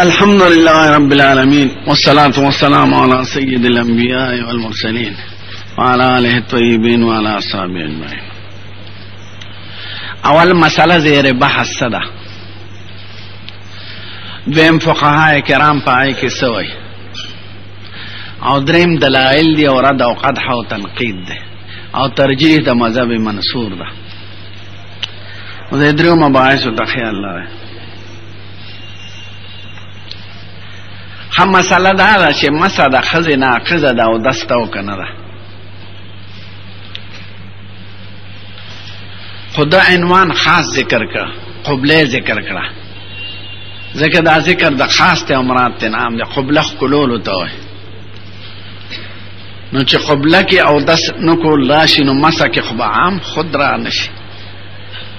الحمد لله رب العالمين والصلاة والسلام على سيد الأنبياء والمرسلين وعلى آله الطيبين وعلى أصحابه أجمعين. اول مسئلہ زیر بحث صدا دویم فقهاء کرام پائے کی سوئی او دریم دلائل دی او رد او قدح او تنقید دی او ترجیح دا مذہب منصور دا دریو مباحث تا خیال لائے. هم مسئلہ دا چه مسا دا خزی ناقض دا او دستاو کنه دا خدا عنوان خاص ذکر کا قبله ذکر کرا ذکر دا ذکر دا خاص تے امرات تے نام دے قبله قلولو تاوی نو چه قبله کی او دست نکو لاشی نو مسا کی خب عام خود را نشی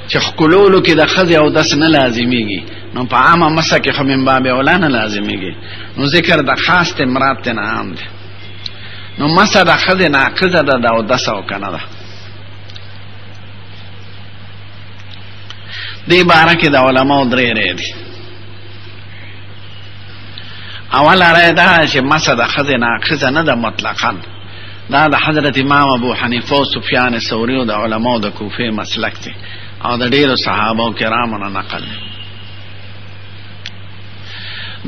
چه قلولو کی دا خزی او دست نلازمی گی نو پا عام مسا کی خب من باب اولا نلازمی گی نو ذکر دا خاص تے امرات تے نام دے نو مسا دا خزی ناقض دا او دست او کنه دا دی بارکی دا علماء دری رئی دی. اول رئی دا چه مسا دا خز ناقض ندا مطلقا دا دا حضرت امام ابو حنیفه و سفیان ثوری و دا علماء دا کوفه مسلک دی او دا دیر صحابه و کرامونا نقل دی.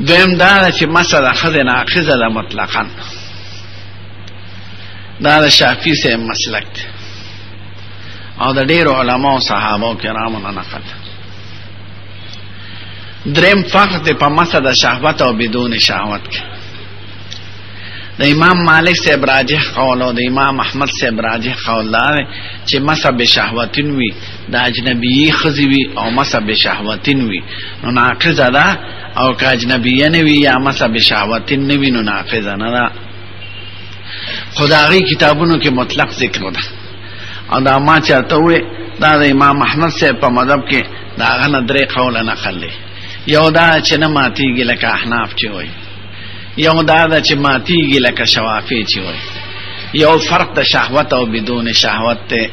دویم دا چه مسا دا خز ناقض دا مطلقا دا شافی سے مسلک دی او دا دیر علماء و صحابه و کرامونا نقل دی. درم فرق دی پا مسا دا شهوت او بدون شهوت کی دا امام مالک سے براجح قول او دا امام احمد سے براجح قول دار چه مسا بشهوتین وی دا اجنبی خزی وی او مسا بشهوتین وی نو ناقض دا او که اجنبیین وی یا مسا بشهوتین نوی نو ناقض دا خداغی کتابونو کی مطلق ذکر دا او دا ما چاہتا ہوئے دا امام احمد سے پا مذہب کے دا غن در قول نقل لی یو دا چه نماتیگی لکا احناف چه ہوئی یو دا چه ماتیگی لکا شوافی چه ہوئی یو فرق دا شهوت او بدون شهوت تے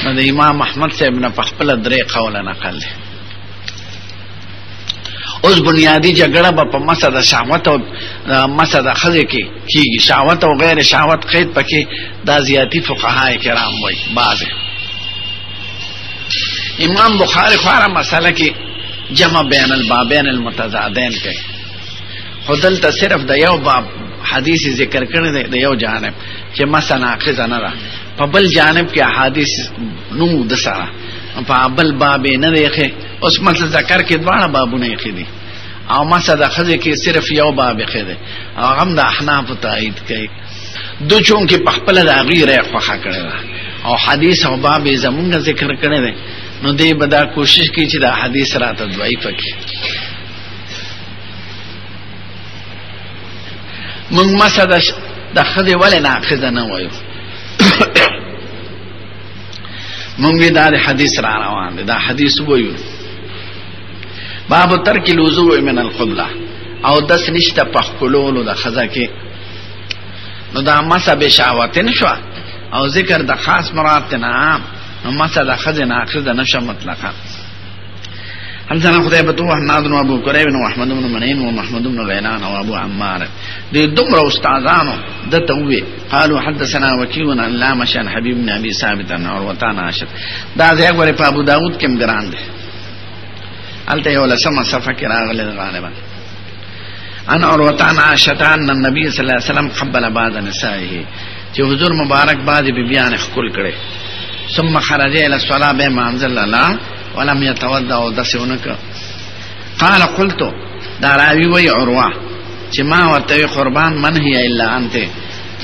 نو دا امام احمد سے ابن پخپل در قول نقل لی. اس بنیادی جگڑا با پا مسا دا شهوت او مسا دا خضی کی شهوت او غیر شهوت قید پکی دا زیادی فقهاء کرام ہوئی بعض. امام بخاری خوارا مسئلہ کی جمع بین البابین المتضادین کے خودل تا صرف دا یو باب حدیث ذکر کرنے دا یو جانب کہ مسا ناقض نرا پا بل جانب کے حدیث نمو دسارا پا بل بابی ندیخے اس مسل ذکر کے دوارا بابو نیخی دی او مسا دا خضی کی صرف یو باب خیدے او غم دا احناف تائید کئی دو چونکہ پخپل دا غیر خوخا کرے دا او حدیث او باب زمونگا ذکر کرنے دے نو دی بدا کوشش کی چی دا حدیث رات ضعیف کی منگ مسا دا خد ولی ناقض نوائیو منگی دا حدیث را روان دی دا حدیث ویو باب ترک الوضوء من القبلہ او دس نشتا پخکلولو دا خزا کی نو دا مسا بشاوتن شوا او ذکر دا خاص مراد تنعام نو مسا دا خز ناقض دا نفش مطلقا. حدثنا قتيبة وحناد وابو كريب واحمد بن منين ومحمد بن غيلان وابو عمار دي دمر استاذانو دتوي قالوا حدثنا وكيع عن الأعمش عن حبيب بن ابي ثابت عن عروة عن عائشة دا زي غوري په ابو داود کم ګران دي الته یو لسمه صفه کې راغله غالبا عن عروة عن عائشة ان النبي صلى الله عليه وسلم قبل بعض نسائه چې حضور مبارک بعد بیان خپل کړي ثم خرج الى الصلاه بما انزل الله ولم يتوضا دسونك قال قلت دا راوی وی عروه چې ما ورته قربان من هي الا انت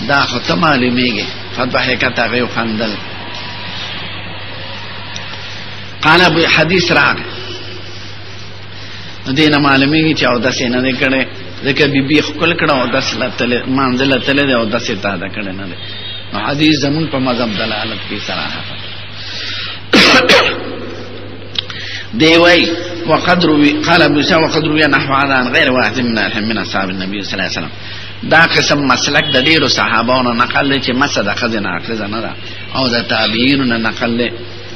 دا ختم علميږي فضحكت غيو خندل قال ابو حدیث راغ دینه معلومیږي چې او داسې نه کړي ځکه بیبي خپل کړه او داس لته منزل تل او داسې تا دا کړي نه نو حدیث زمون په مذهب دلالت کوي صراحت دی وی وقد روي قال ابو سعيد وقد روي نحو عن غير واحد من اصحاب النبي صلى الله عليه وسلم دا قسم مسلک د ډیرو صحابانو نقل چې مسد خزنه اخذ نه او د تابعین نقل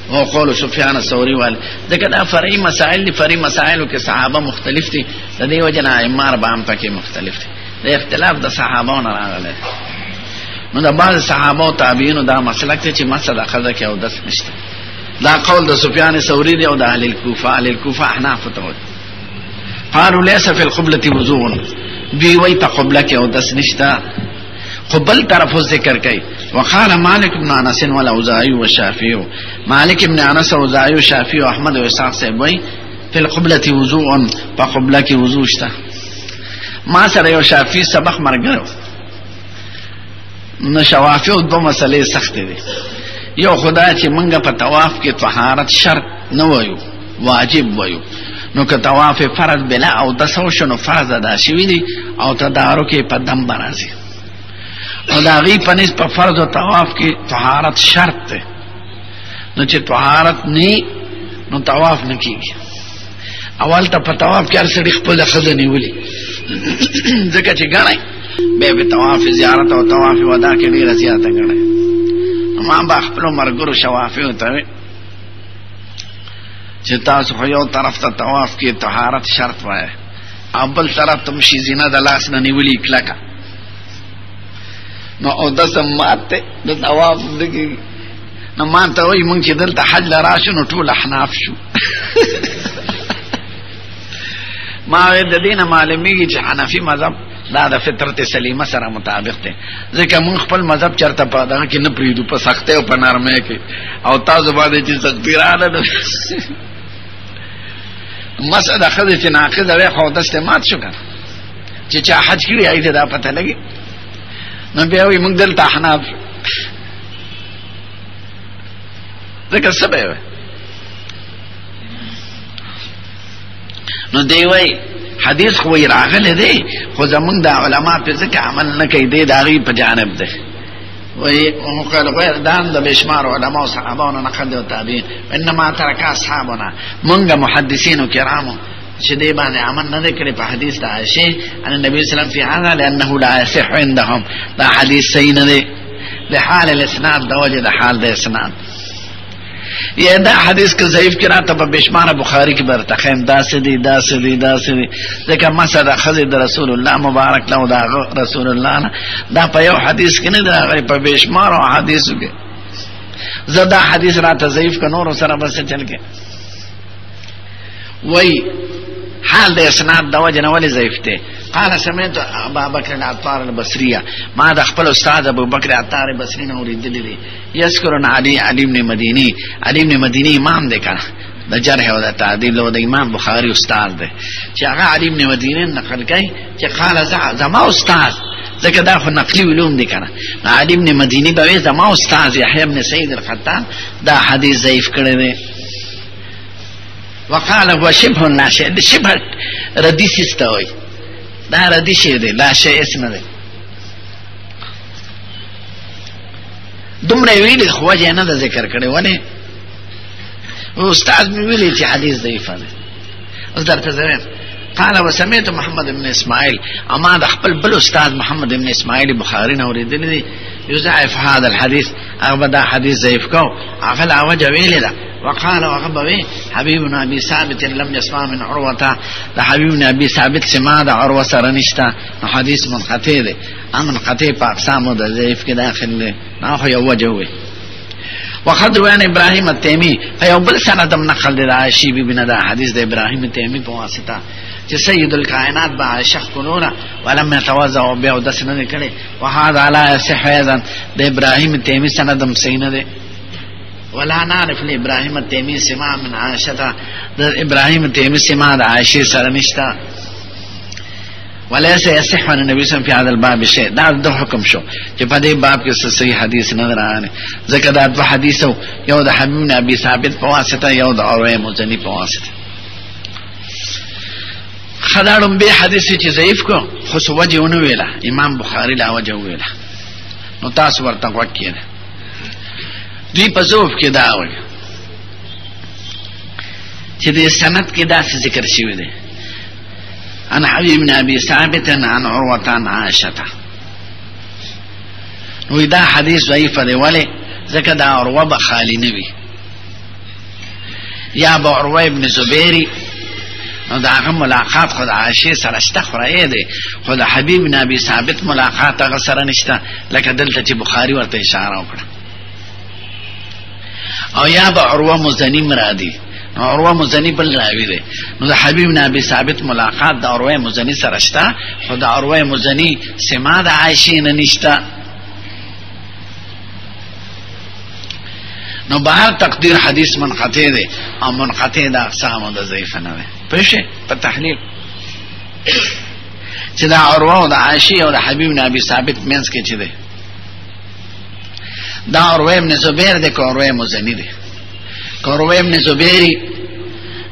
او قول سفیان الثوری وال ځکه دا فرعي مسائل دي، فرعي مسائلو کې صحابه مختلف دي، د دې وجه نه ائمه هم پکې مختلف دي، د اختلاف د صحابو نه راغلی. نو د بعض صحابه او تابعینو دا مسلک ته چې مسله خزه کې او دس نشته. دا قول د سفیان الثوری دی او د اهل الکوفه، اهل الکوفه احناف ته وایي. قالوا ليس في القبلة وضوء، دوی وایي په قبله کې او دس نشته، قبل طرف ذکر کوي. وقال مالك بن انس والاوزاعي والشافعي، مالك بن انس واوزاعي والشافعي واحمد واسحاق سے وایي في القبلة وضوء، په قبله کې وضو شته. ما سره یو شافعي سبق مرګرو، نو شوافی او دو مسئلے سخت دي. یو خدا چې منګه په طواف کې طهارت شرط نه وایو، واجب وایو، نو که طواف فرض بلا او د سو شنو فرض ادا شوی دي او تدارک په دم برازي، او دا غي پنځ په فرض او طواف کې طهارت شرط ده، نو چې طهارت نه نو طواف نه کیږي. اول ته په طواف کې هر څړي خپل خزنه ولي ځکه چې غاڼي به طواف زیارت او طواف ودا کې ډیره زیاته غړي. ما با خپل مرګرو شوافی ته چې تاسو خو یو طرف ته طواف کې طهارت شرط وای، او بل طرف ته مشي زینه د لاس نه نیولي کلکه، نو او د سماته د طواف دغه نو ما ته وای مونږ چې دلته حج لراشو نو ټول احناف شو. ما د دینه معلومیږي چې حنفي مذهب دا د فطرت سلیمه سره مطابق دی، ځکه مونږ خپل مذهب چرته په دغه کې نه پریدو، په سختۍ او په نرمۍ کې، او تاسو باندې چې سختي رااله مسله خزه چې ناقضه وي خو د استمات شو کنه چې چا حج کړی ایته دا پته لګي، نو بیا وي موږ دلته احناف ځکه سبب نو دی وای حدیث خو راغله دی، خو زمونږ د علما په ځکه عمل نه کوي، دی د هغې په جانب دی. وای قال غیر دان د بشمار علما او صحابانو نقل او تابعین، انما ترک اصحابنا، مونږ محدثین او کرامو چې دی باندې عمل نه کړی په حدیث د عائشه ان النبي صلی الله علیه وسلم فی هذا لانه لا يصح عندهم، دا حدیث صحیح نه دی لحال الاسناد، د وجه د حال د اسناد. یا دا حدیث که ضعیف کرا ته په بشمار بخاری کې برتخیم داسې دي ځکه مسله خزه د رسول الله مبارک له دا رسول الله نه دا په یو حدیث کې نه دا په بشمار او حدیثو کې زدا حدیث را ته ضعیف ک نور سره بس چل کې وای حال د اسناد د وجه نه ولې ضعیف ته. قال سمعت ابا بکر العطار البصري، ما د خپل استاد ابو بکر عطار بصری نه اوریدلی دی، یذکرن علی بن مدینی، علی بن مدینی امام دی کنه د جرح او د تعدیل او د امام بخاری استاد دی، چې هغه علی بن مدینی نقل کوي چې قال زما استاد، ځکه دا خو نقلی علوم دی کنه، علی بن مدینی به زما استاد یحیی بن سعید القطان دا حدیث ضعیف کړی دی. وقال هو شبه ناشئ، شبه ردیس استوي، دا ردیش دی لا شی اسم دی. دومره ویلي خو وجه نه ذکر کړي، ولې استاد مې ویلي چې حدیث ضعیف دی. اوس درته زویم قال وسمعت محمد بن اسماعیل، اما د خپل بل استاد محمد بن اسماعیل بخاری نه اوریدلی دی یضعف هذا الحديث، هغه دا حدیث ضعیف کو، هغه لا وجه ویلی دا. وقال وغبوي حبيب بن ابي ثابت لم يسمع من عروه، ده حبيب بن ابي ثابت سمع ده عروه سره نشتا، حدیث منقطع ده، منقطع په اقسام د ضعیف کې داخل ده، نه خو یو وجه وي. وقد روى ابراهيم التيمي، ایو بل سند نقل ده عائشہ بی بن ده حدیث ده ابراهيم التيمي په واسطه چې سید الکائنات با عائشہ کولونه ولم يتوضا بیا د سند کړي، وهذا على صح ايضا ده ابراهيم التيمي سندم صحیح نه ده. ولا نعرف لابراهيم التيمي سماع من عائشه، ابراهيم التيمي سماع د عائشه سره نشتا. وليس يصح عن النبي صلى الله عليه وسلم في هذا الباب شيء، دا د حکم شو چې په دې باب کې صحیح حدیث نه راغلی، ځکه دا د حدیثو یو د حبیب بن ابي ثابت په واسطه، یو د اوره مزنی په واسطه. خداړم به حدیث چې ضعیف کو خو سو وجه ونه ویلا، امام بخاری لا وجه ویلا، نو تاسو ورته وکړئ. دوی په ذوف کې دا وایي چې د سند کې دا ذکر شوی دی انا حبیب بن ابي ثابت عن عروه عن عائشه، نو دا حدیث ضعیف دی، ولی ځکه دا عروه به خالی نه وي، یا با عروه ابن زبیری نو دا هغه ملاقات خو د عائشې سره شته خورای دی خو د حبیب بن ابي ثابت ملاقات هغه سره نشته لکه دلته چې بخاری ورته اشاره وکړه. او یا با عروه مزنی مرادی نو عروه مزنی بل راوی دی نو د حبیب بن ابي ثابت ملاقات د عروه مزنی سره شته خو د عروه مزنی سما د عائشې نه نشته. نو بهر تقدیر حدیث منقطع دی او منقطع د اقسام د ضعیف نه دی پښه په تحلیل چې دا عروه او د عائشې او د حبیب بن ابي ثابت مینس کې چې دی دا عروه ابن زبیر دی که عروه مزنی دی. که عروه ابن زبیری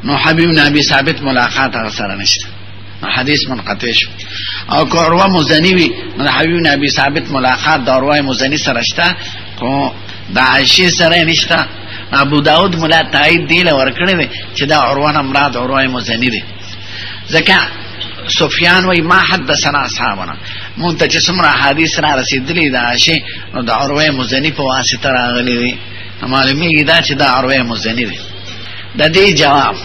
نو حبیب بن ابي ثابت ملاقات هغه سره نشته نو حدیث منقطع شو. او که عروه مزنی وي نو د حبیب بن ابي ثابت ملاقات د عروه مزنی سره شته خو د عائشې سره نشته. ابو داود مولا تایید دی لور کړی دی چې دا عروه نه مراد عروه مزنی دی ځکه سفیان وای ما حدثنا اصحابنا مونږ ته چې څومره حدیث را رسیدلی د عائشې نو د عروه مزنی په واسطه راغلی دی معلومیږي دا چې دا عروه مزنی دی. د دې جواب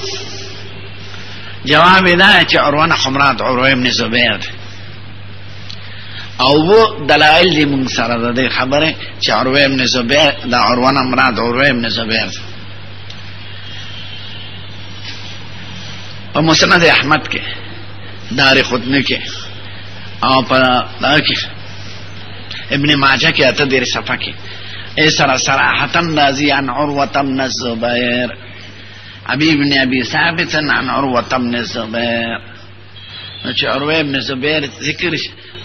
دا چې عروه نه مراد عروه ابن زبیر دی او و دلائل دی مونږ سره د خبره چې عروه ابن زبیر دا عروه نه مراد عروه ابن زبیر په مسند احمد کې دار خدنه کې او په دا کې ابن ماجه کې اته ډېر صفحه کې ایسر صراحتن راضی عن عروه بن الزبیر ابي بن ابي ثابت عن عروه بن الزبیر چې عروه ابن زبیر ذکر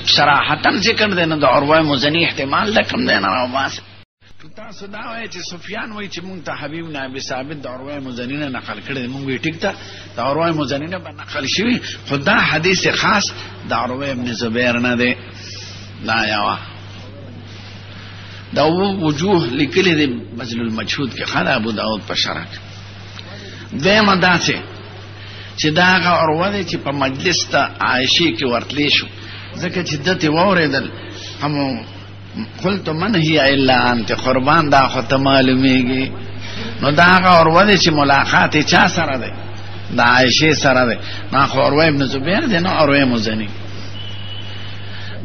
صراحتن ذکر دی نو د عروه مزنی احتمال ده کم دی نه راوباسه. تاسو دا وایي چې سفیان وایي چې مونږ ته حبیب بن ابي ثابت د عروه مزنی نه نقل کړی دی مونږ وی ټیک ته د عروه مزنی نه نقل شوی خدا حدیث خاص د عروه ابن زبیر نه دی. لا یوا دا وجوه لیکلي دی بذل المجهود کې خاله ابو داود په شرح دیمه داسې چې دا هغه عروه دی چې په مجلس ته عائشې کې ورتلی شو ځکه چې دته واوریدل هم قلت من هي الا انت قربان دا خو ته معلومیږي نو دا هغه عروه دی چې ملاقات چا سره دی د عائشې سره دی نه خو عروه ابن زبیر دی نو عروه مزنی.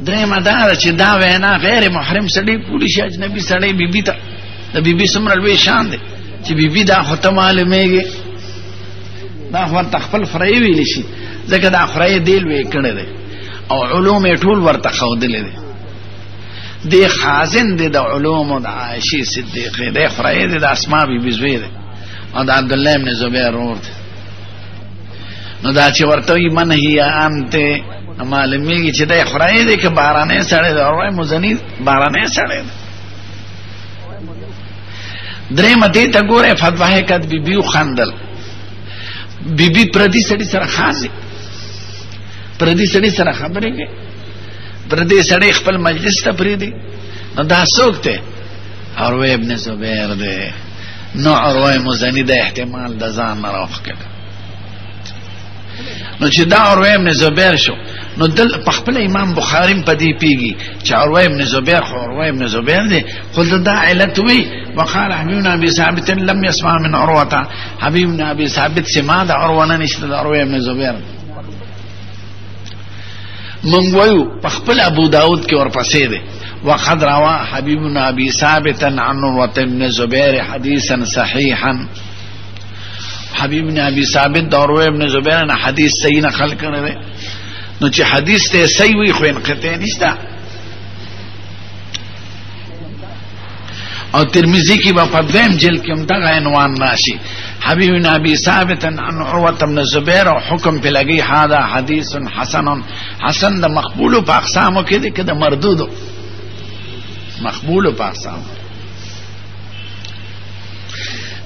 درېمه دا چې دا وینا غیر محرم سړی کولی شي اجنبي سړی بیبي ته د بیبي څومره لوی شان دی چې بیبي دا خو ته معلومیږي دا خو ورته خپل فرعي ویلی شي ځکه دا فرعي دی لوی کړی دی او علوم ټول ورته ښودلی دی دی خازن دی د علوم د عائشې صدیقې دی فرعي دی د اسماء بیبي زوی دی او د عبدالله ابن زبیر ورور دی نو دا چې ورته وي من هي انت معلومیږي چې دی فرعي دی که بهرنی سړی دی عروه مزني بهرنی سړی دی. درېمه دې ته ګوره فضحکت بیبي وخندل بیبي پردي سړي سره خاص پردي سړي سره خبرې کوي پردي سړي خپل مجلس ته پریدي نو دا څوک دی عروه ابن زبیر دی نو عروه مزني د احتمال د ځان نه راوخکړ نو چې دا عروه ابن زبیر شو نو دل په خپل امام بخاری په دې پیږي چې عروه ابن زبیر خو عروه ابن زبیر دی خو دا علت وی وقال حبیب بن ابي ثابت لم يسمع من عروه حبیب بن ابي ثابت سمع د عروه نه نشته د عروه ابن زبیر من ویو په خپل ابو داود کې ورپسې دی وقد روى حبيب بن ابي ثابت عن عروه بن زبير حديثا صحيحا حبیب بن ابي ثابت د عروه ابن زبیر نه حدیث صحیح نقل کړی دی نو چې حدیث ته صحیح وي خو انقطاع نشته او ترمذی کی په دویم جلد کې هم دغه عنوان راشي حبیب بن ابي ثابت عن عروه بن زبیر او حکم په لګي هذا حدیث حسن حسن د مقبول په اقسامو کې دي که د مردود مقبول په اقسام.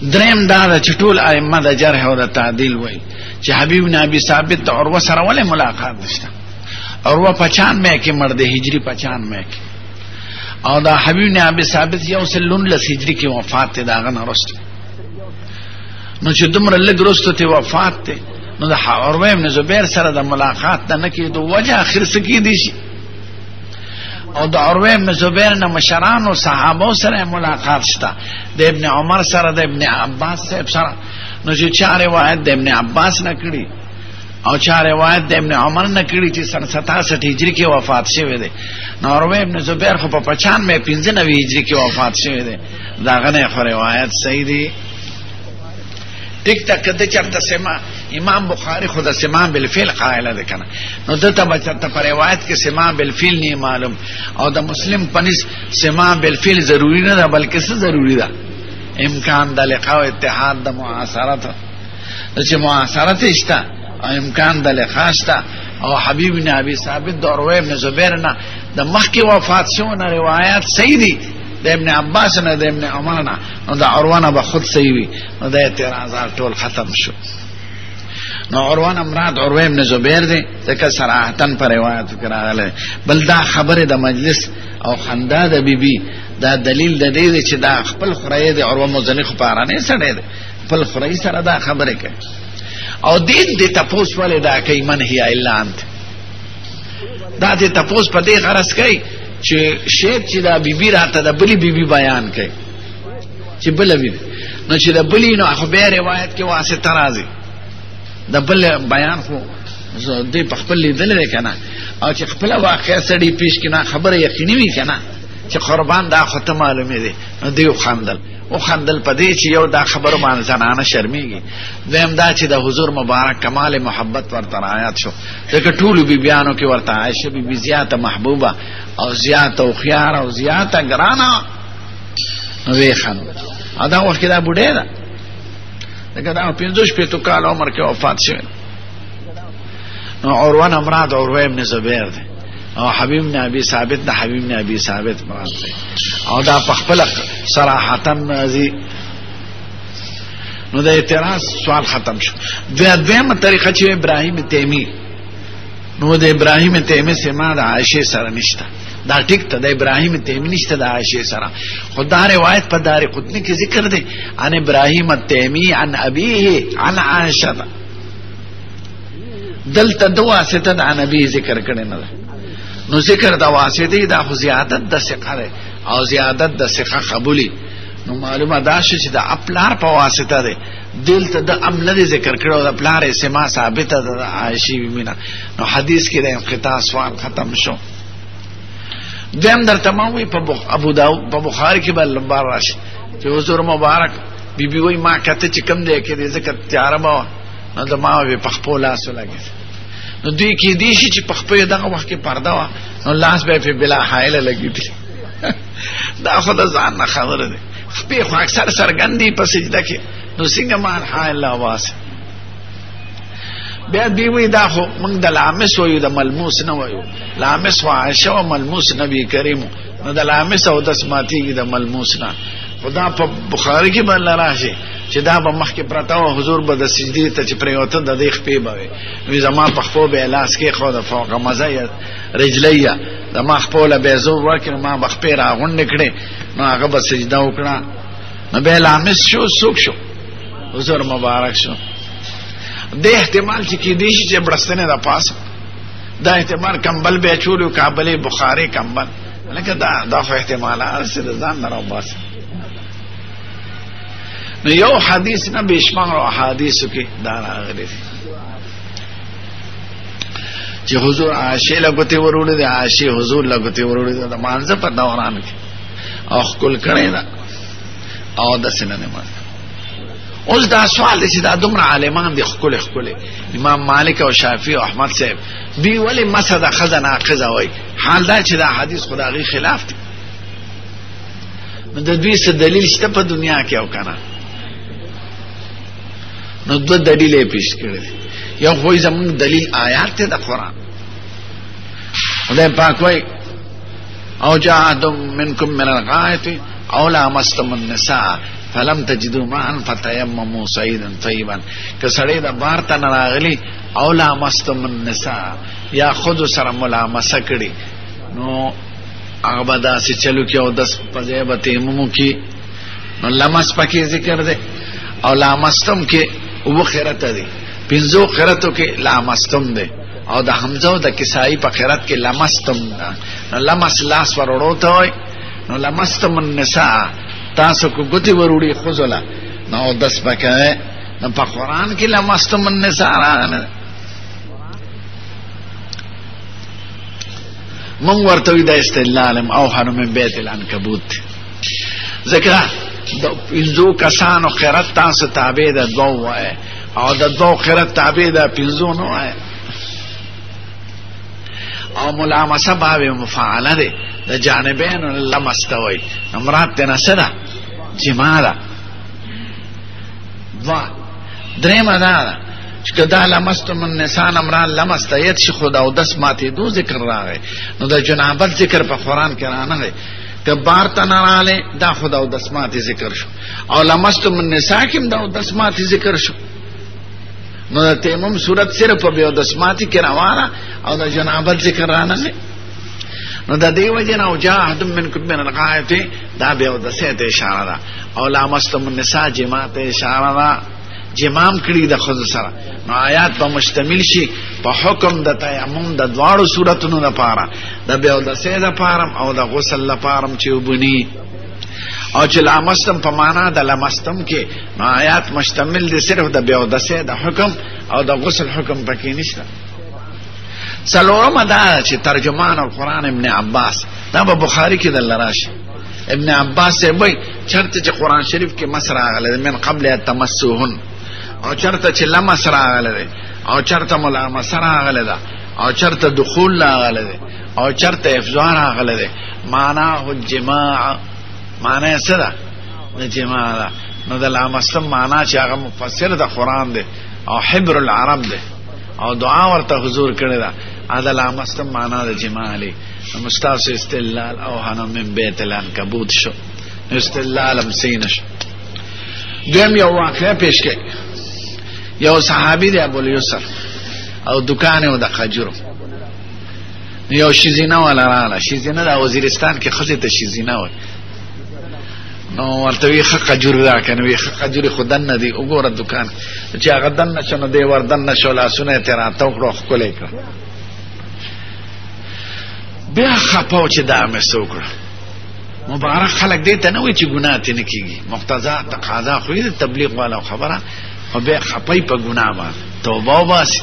دریم دا چې ټول ائمه د جرح او د تعدیل وایي چې حبیب بن ابي ثابت د عروه سره ولې ملاقات نشته عروه 95 کې مړ دی هجری 95 کې او دا حبیب بن ابي ثابت یو سلون لس هجری کې وفات دی داغه نه وروسته نو چې دومره لږ وروسته ته وفات دی نو د عروه ابن زبیر سره د ملاقات نه کېدو وجه اخر څه کې دي شي او د عروه ابن زبیر نه مشران او صحابه سره ملاقات شته د ابن عمر سره د ابن عباس سره نو چې چا روایت د ابن عباس نه کړي او چا روایت د ابن عمر نه کړي چې سن 67 هجری کې وفات شوی دی، نو عروه ابن زبیر خو په 95 هجری کې وفات شوی دی، دا غنه خو روایت صحیح دی. ټیک تا کده چرته سما امام بخاری خود سما بالفعل قائل ده کنه، نو دته بچته پر روایت کې سما بالفعل نه معلوم، او د مسلم پنځ سما بالفعل ضروری نه ده بلکې څه ضروری ده، امکان د لقاء او اتحاد د معاصرت، چې معاصرت شته امکان د لقاء شته. او حبیب بن ابي ثابت د عروه ابن زبیر نه د مخکې وفات شو نه روایت صحیح دي، د ابن عباس نه د ابن عمر نه، نو د عروه نه به خود صحیح وي، نو د اعتراضات ټول ختم شو. نو عروه مراد عروه ابن زبیر دی، ځکه صراحتن پر روایت کې راغلی. بل دا خبره د مجلس او خندا د بیبي دا دلیل د دې چې دا خپل خړې د عروه مزنی خو پارانه سره دی، خپل خړې سره دا خبره کوي. او دې تپوس ولې دا کوي من هي الا انت، دا دې تپوس په دې غرض کوي چې شیخ چې دا بیبي راته د بلی بیبي بیان کوي چې بل بیبي، نو چې د بلی نو خو به روایت کې واسطه راځي، د بل بیان خو دې په خپل لیدل دی کنه، او چې خپل واقع سړی پیش کنا خبره یقیني وي کنه چې قربان دا خو ته معلومه دي، نو دی خندل او خندل پدې چې یو دا خبر باندې زنانه شرمېږي، دویم دا چې د حضور مبارک کمال محبت ورته آیات شو، ځکه ټول بیبيانو کې ورته عائشه بیبي زیاته محبوبه او زیاته او خيار او زیاته ګرانه، نو وی خان ادا وخت دا بوډه ده، دغه دا 55 کال عمر کې وفات شوه. نو عروه مراد عروه ابن زبیر ده، او حبیب بن ابي ثابت د حبیب بن ابي ثابت مراد ده، او دا په خپل صراحتا نازي. نو د اعتراض سوال ختم شو. دویمه طریقه چې ابراهیم تیمی، نو د ابراهیم تیمی سما د عائشه سره نشته، دا ټیک ته د ابراهیم تیمی نشته د عائشه سره، خدای روایت په دار قطنی کې ذکر دی ان ابراهیم التیمی عن ابيه عن عائشه، دلته د واسطه د نبی ذکر کړي نه، نو ذکر د واسطه دا خو زیادت د ثقه او زیادت د ثقه قبولي، نو معلومه دا شي چې د خپلار په واسطه ده، دلته د عمل ذکر کړو د خپلار سما ثابته د عائشه مینا، نو حدیث کې د انقطاع سوال ختم شو. دیم در تماموي په ابو داود په بخاری کې بل بار راشي چې حضور مبارک بیبي وای ما کته چې کم دی کې ذکر تیار ما، نو د ما په خپل لاس لګي، نو دوی کې دي چې په خپل دغه وخت کې پرده وا، نو لاس به په بلا حایل لګي دي دا خدای ځان نه خبره ده، خپل خو اکثر سرګندی په سجده کې، نو څنګه مان حایل لا واسه بیا دی وی دا خو موږ د لامس وایو د ملموس نه وایو، لامس و عائشه او ملموس نبی کریم، نو د لامس او د سماتی د ملموس نه، خدا په بخاری کې بل راشي چې دا به مخکې پرتا او حضور به د سجدي ته چې پریوته د دې خپې به وي، زما په خپل به لاس کې خو د فوق مزه رجلیا د ما خپل به زو ورکړم، ما بخپې را غونډ کړي، نو هغه به سجده وکړه، نو به لامس شو سوک شو حضور مبارک شو. د احتمال چې کې دي چې برستنه د پاسه دا احتمال کمبل به چولو کابل بخاری کمبل، لکه دا خو احتمالات سره ځان نه راوباس. نو یو حدیث نه بشمار احادیثو کې دا راغلي چې حضور عائشه لګوتې ورولې د عائشه حضور لګوتې ورولې د مانځ په دوران کې او خپل کړي دا او د سنن نه. اوس دا سوال دی چې دا دومره عالمان دي خپل امام مالک او شافعي او احمد صاحب دی ولی مسد خزنه ناقضه وای، حال دا چې دا حدیث خدای خلاف دی، نو د دوی څه دلیل شته په دنیا کې او کنه، نو دو دلیل پیش کړی، یو خو زموږ دلیل آیات ته د قران، خدای پاک وای او جاءتم منکم من الغائط او لامستم النساء فلم تجدوا معا فتيمموا صعيدا طيبا، که سړی د بار ته راغلی او لامستم النساء یا خود سره ملامسه کړي، نو هغه به داسې چلو کې او دس پځای به تیممو کې، نو لمس پکې ذکر دی، او لامستم کې او خیرت دی، پنځو خیرتو کې لامستم دی، او د حمزه او د کسائی په خیرت کې لمستم دا، نو لمس لاس ورړو ته وای، نو لمستم النساء تاسو کو ګوتی وروړي خذلا، نو دس پکې نو په قرآن کې لمستم النساء راغله مونږ ورته وی د استدلال اوهن من بیت العنکبوت ذکر د پنځو کسانو خیرت تاسو تابع ده دوه وای او د دوه خیرت تابع ده پنځو نه وای او ملامسه باب مفعله ده د جانبین لمستوي امرات تنا سره جماله وا درېما ده چې کدا لمستم النساء امران لمستیت شي خدا او دس ماتې دو ذکر راغی نو د جنابت ذکر په قران کې رانغی کبار تنراله دا خدا او دس ماتې ذکر شو او لمستم النساء کې دا او دس ماتې ذکر شو نو د تیمم صورت صرف په او دس ماتې کې روانه او د جنابت ذکر رانغی نو د دې وجه نه او جاهد منکم من الغایت دا به او دسه ته اشاره ده او لمستم النساء جماعت اشاره ده جمام کړي د خود سره نو آیات په مشتمل شي په حکم د تیمم د دواړو صورتونو لپاره د بیو د سید لپاره او د غسل لپاره چې وبني او چې لمستم په معنا د لمستم کې نو آیات مشتمل دي صرف د بیو د سید حکم او د غسل حکم پکې نشته څلورم دا چې ترجمان القرآن ابن عباس دا په بخاری کې د لراشي ابن عباس وایي چرته چې قرآن شریف کې مسرا غل من قبل التمسوهن او چرته چې لمس راغله او چرته ملامسه راغله ده او چرته دخول راغله او چرته افزار راغله معنا الجماع معنا څه ده الجماع نو د لامسه معنا چې هغه مفسر د قران دی او حبر العرب دی او دعا ورته حضور کړی ده اذا لامسه معنا د جماع علی مستاس استدلال او هنم من بیت العنکبوت شو استدلال مسینش دویم یو واقعه پیش کړي یو صحابی دی ابو الیسر او دکانه د خجرو یو شیزینه ولا رااله شیزینه د وزیرستان کې خزه ته شیزینه و نو ورته وی حق خجر را کنه وی حق خجر خدان نه دی وګوره دکان چې هغه دن نشو دی وردن نشو لاسونه ته راته وکړو خپل کړ بیا خپاو چې دا مې سوکړه مبارک خلک دې ته نه وی چې ګناه ته نه کیږي مقتضا تقاضا خو دې تبلیغ والا خبره او بیا خپای په ګناه باندې توبه وباسي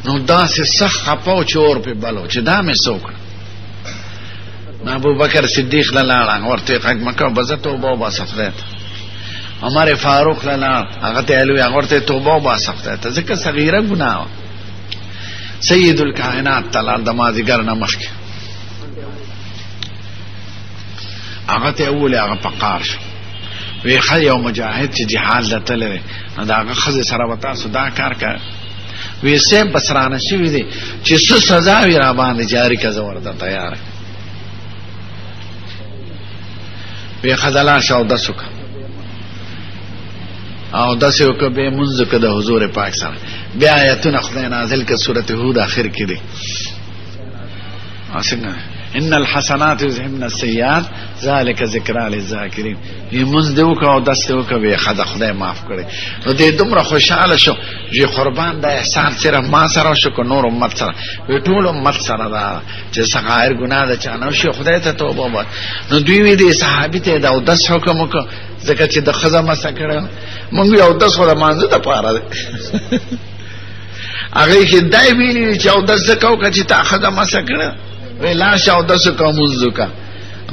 نو دا سه صح خپاو چور په بلو چې دا مې سوکړه ابو بکر صدیق لاله ورته حق مکه بزه توبه وباسفته عمر فاروق لاله هغه ته الوی هغه ورته توبه وباسفته ته ځکه صغیره ګناه سید الکائنات تعالی د مازیګر نه مخکې هغه ته اول هغه پقار شو وی خل یو مجاهد چې جهاد لته لري دا هغه خزه سره وتا صدا کار کړ وی سه بسرانه شي دي چې څه سزا وی را باندې جاری کړه ورته تیار وی خدلا شاو دسوک او دسو که به منځ کې د حضور پاک سره بیا آیتونه خدای نازل کړه سورته هود اخر کې دي اسنه ان الحسنات یذهبن السیئات ذلك ذکرى للذاکرین یمن دیو کا او دس دیو کا به خدای معاف کړي نو دې دومره خوشاله شو چې قربان د احسان سره ما سره شو کو نور امت سره وی ټول امت سره دا چې صغائر ګناه ده چانه شو خدای ته توبه وکړه نو دوی وی دي صحابي ته دا او دس حکم وکړه ځکه چې د خزمه سکړه مونږ یو دس ولا مانځه ته پاره ده هغه کې دای ویلي چې او دس کو چې تا خزمه سکړه ویلا شاو دس کو منځو کا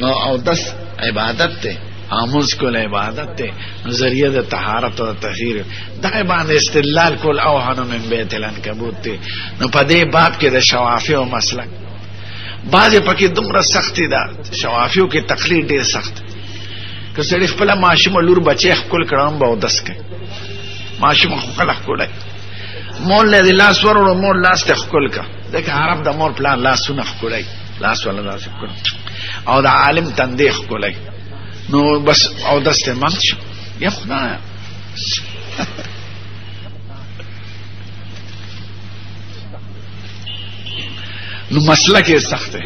نو او دس عبادت ته اموز کول عبادت ته ذریعہ د طهارت او طهیر دغه باندې استدلال کول او هنو من بیت العنکبوت ته نو په دې باب کې د شوافی او مسلک بعض پکې دومره سختی ده شوافیو کې تقلید ډیر سخت که سړي خپل ماشوم لور بچي خپل کړم به دس کې ماشوم خپل خپل مول له لاس ورو مول لاس ته خپل کا دغه عرب د مور پلان لاسونه خپلای لاس ولا لاس خپل او د عالم تندې خپلای نو بس او دسته مات شو یا خدای نو مسله کې سخته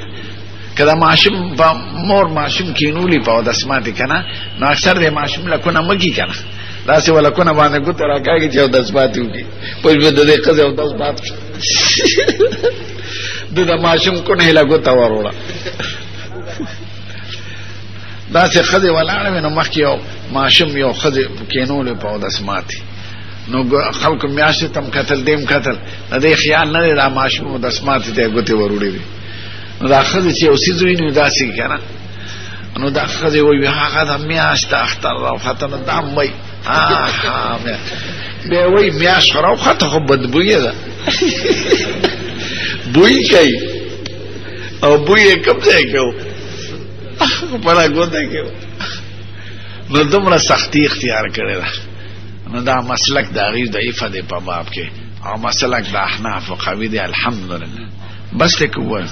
کله ماشوم په مور ماشوم کینولی په دسماتې کنه نو اکثر د ماشوم لکونه مګي کنه داسې ولکونه باندې ګوت راکاږي چې او دسماتې وږي په دې قضه او دسمات د ماشوم کو نه لګو تا وروړه داسې ښځې ولاړې وې نو مخکې یو ماشوم یو ښځې کېنولې په اودس ماتې نو خلکو میاشتې ته م کتل دې م کتل د دې خیال نه دی دا ماشوم اودس ماتې ته یې ګوتې ور وړې وي نو دا ښځې چې یو څیز ویني داسې که نه نو دا ښځې وایي هغه د میاشت اختر راوخته نو دا م وایي بیا وایي میاشت خو راوخته خو بدبویه ده بوی کوي او بوی یې کوم ځای کې و خپله ګوته کې و نو دومره سختي اختیار کړې ده نو دا مسلک د هغې ضعیفه دی په باب کې او مسلک د احنافو قوي دی الحمدلله بس دی که ووایو